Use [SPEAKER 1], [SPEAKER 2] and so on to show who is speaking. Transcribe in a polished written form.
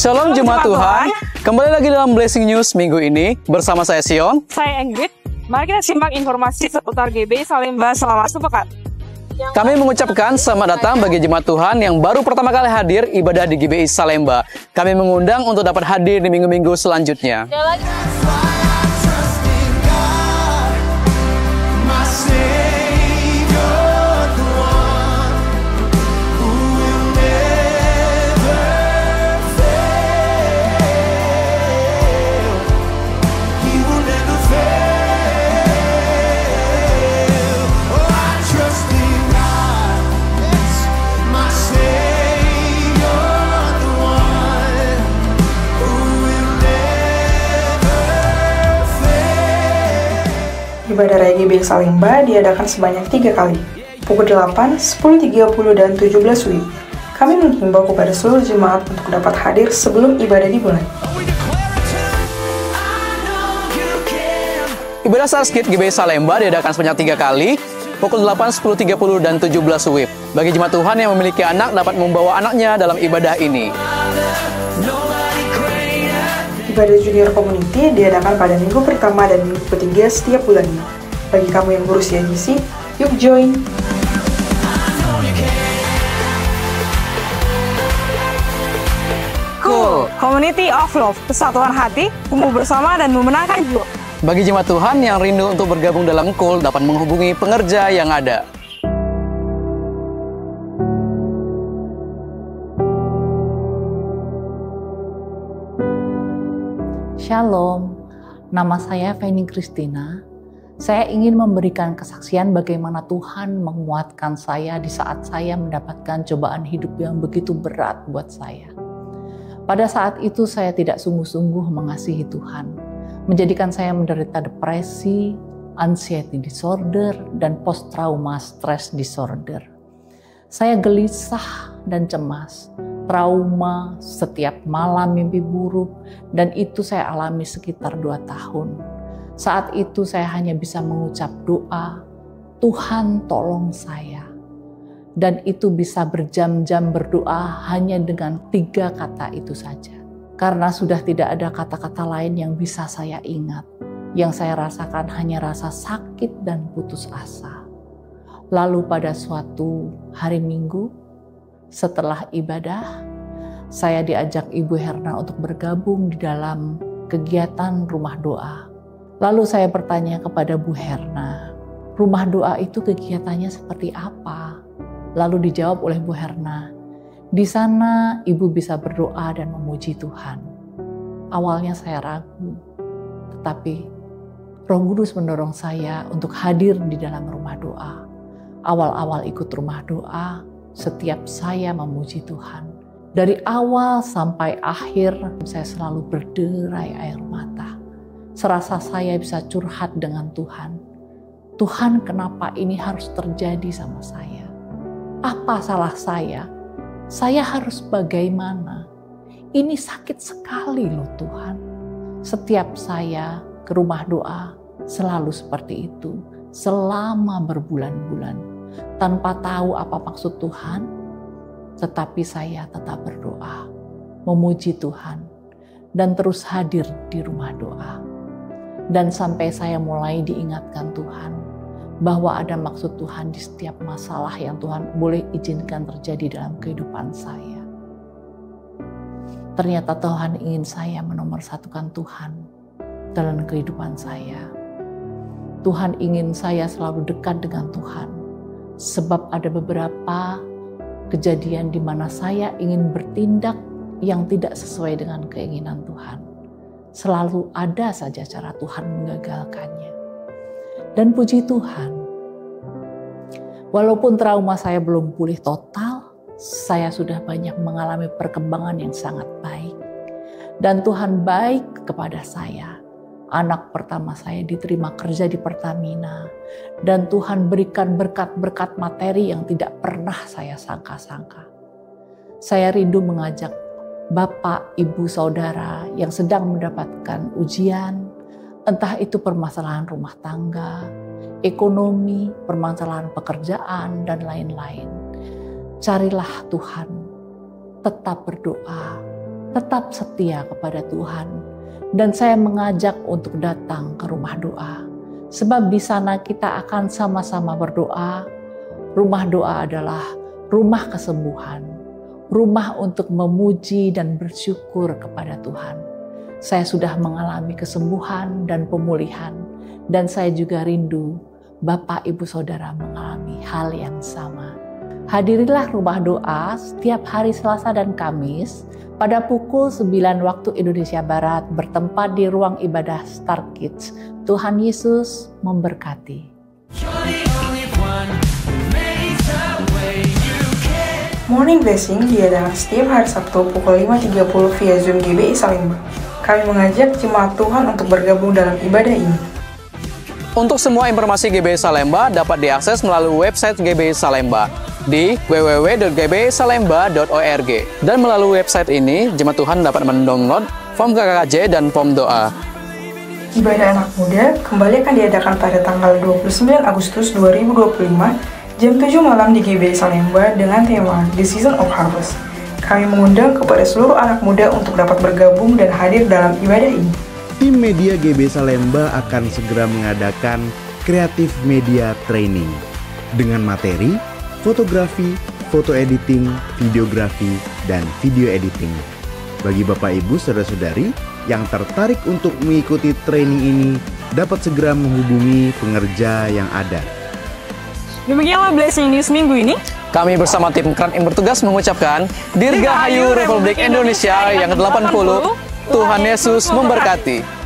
[SPEAKER 1] Shalom Jemaat Tuhan, kembali lagi dalam Blessing News minggu ini bersama saya Sion.
[SPEAKER 2] Saya Ingrid. Mari kita simak informasi seputar GBI Salemba selama sepekan.
[SPEAKER 1] Kami mengucapkan selamat datang bagi jemaat Tuhan yang baru pertama kali hadir ibadah di GBI Salemba. Kami mengundang untuk dapat hadir di minggu-minggu selanjutnya.
[SPEAKER 3] Ibadah Raya GBI Salemba diadakan sebanyak 3 kali, pukul 8, 10.30, dan 17 WIB. Kami menghimbau kepada seluruh jemaat untuk dapat hadir sebelum ibadah dimulai.
[SPEAKER 1] Ibadah Sarskit GBI Salemba diadakan sebanyak 3 kali, pukul 8, 10.30, dan 17 WIB. Bagi jemaat Tuhan yang memiliki anak dapat membawa anaknya dalam ibadah ini.
[SPEAKER 3] Ibadah Junior Community diadakan pada minggu pertama dan minggu ketiga setiap bulannya. Bagi kamu yang berusia GC, yuk join!
[SPEAKER 2] Cool, Community of Love, kesatuan hati, tumbuh bersama dan memenangkan jiwa.
[SPEAKER 1] Bagi jemaat Tuhan yang rindu untuk bergabung dalam Cool dapat menghubungi pengerja yang ada.
[SPEAKER 4] Shalom, nama saya Feni Christina. Saya ingin memberikan kesaksian bagaimana Tuhan menguatkan saya di saat saya mendapatkan cobaan hidup yang begitu berat buat saya. Pada saat itu saya tidak sungguh-sungguh mengasihi Tuhan, menjadikan saya menderita depresi, anxiety disorder, dan post-trauma stress disorder. Saya gelisah dan cemas, trauma, setiap malam mimpi buruk, dan itu saya alami sekitar 2 tahun. Saat itu saya hanya bisa mengucap doa, Tuhan tolong saya. Dan itu bisa berjam-jam berdoa hanya dengan 3 kata itu saja. Karena sudah tidak ada kata-kata lain yang bisa saya ingat. Yang saya rasakan hanya rasa sakit dan putus asa. Lalu pada suatu hari Minggu, setelah ibadah, saya diajak Ibu Herna untuk bergabung di dalam kegiatan rumah doa. Lalu saya bertanya kepada Bu Herna, rumah doa itu kegiatannya seperti apa? Lalu dijawab oleh Bu Herna, di sana Ibu bisa berdoa dan memuji Tuhan. Awalnya saya ragu, tetapi Roh Kudus mendorong saya untuk hadir di dalam rumah doa. Awal-awal ikut rumah doa, setiap saya memuji Tuhan. Dari awal sampai akhir, saya selalu berderai air mata. Serasa saya bisa curhat dengan Tuhan. Tuhan, kenapa ini harus terjadi sama saya? Apa salah saya? Saya harus bagaimana? Ini sakit sekali loh Tuhan. Setiap saya ke rumah doa, selalu seperti itu. Selama berbulan-bulan. Tanpa tahu apa maksud Tuhan, tetapi saya tetap berdoa, memuji Tuhan, dan terus hadir di rumah doa. Dan sampai saya mulai diingatkan Tuhan, bahwa ada maksud Tuhan di setiap masalah yang Tuhan boleh izinkan terjadi dalam kehidupan saya. Ternyata Tuhan ingin saya menomorsatukan Tuhan dalam kehidupan saya. Tuhan ingin saya selalu dekat dengan Tuhan. Sebab ada beberapa kejadian di mana saya ingin bertindak yang tidak sesuai dengan keinginan Tuhan. Selalu ada saja cara Tuhan menggagalkannya. Dan puji Tuhan, walaupun trauma saya belum pulih total, saya sudah banyak mengalami perkembangan yang sangat baik. Dan Tuhan baik kepada saya. Anak pertama saya diterima kerja di Pertamina. Dan Tuhan berikan berkat-berkat materi yang tidak pernah saya sangka-sangka. Saya rindu mengajak Bapak, Ibu, Saudara yang sedang mendapatkan ujian, entah itu permasalahan rumah tangga, ekonomi, permasalahan pekerjaan, dan lain-lain. Carilah Tuhan, tetap berdoa, tetap setia kepada Tuhan. Dan saya mengajak untuk datang ke rumah doa. Sebab di sana kita akan sama-sama berdoa. Rumah doa adalah rumah kesembuhan. Rumah untuk memuji dan bersyukur kepada Tuhan. Saya sudah mengalami kesembuhan dan pemulihan. Dan saya juga rindu Bapak, Ibu, Saudara mengalami hal yang sama. Hadirilah rumah doa setiap hari Selasa dan Kamis pada pukul 9 waktu Indonesia Barat bertempat di ruang ibadah Star Kids. Tuhan Yesus memberkati.
[SPEAKER 3] Morning Blessing diadakan setiap hari Sabtu pukul 5.30 via Zoom GBI Salemba. Kami mengajak jemaat Tuhan untuk bergabung dalam ibadah ini.
[SPEAKER 1] Untuk semua informasi GBI Salemba dapat diakses melalui website GBI Salemba di www.gbisalemba.org. Dan melalui website ini, jemaat Tuhan dapat mendownload form KKJ dan form doa.
[SPEAKER 3] Ibadah anak muda kembali akan diadakan pada tanggal 29 Agustus 2025 jam 7 malam di GBI Salemba dengan tema The Season of Harvest. Kami mengundang kepada seluruh anak muda untuk dapat bergabung dan hadir dalam ibadah ini.
[SPEAKER 5] Tim media GBI Salemba akan segera mengadakan Creative Media Training dengan materi fotografi, foto editing, videografi, dan video editing. Bagi Bapak Ibu saudara-saudari yang tertarik untuk mengikuti training ini dapat segera menghubungi pengerja yang ada.
[SPEAKER 2] Demikianlah Blessing News minggu ini.
[SPEAKER 1] Kami bersama tim keren yang bertugas mengucapkan Dirgahayu Republik Indonesia yang ke-80. Tuhan Yesus memberkati.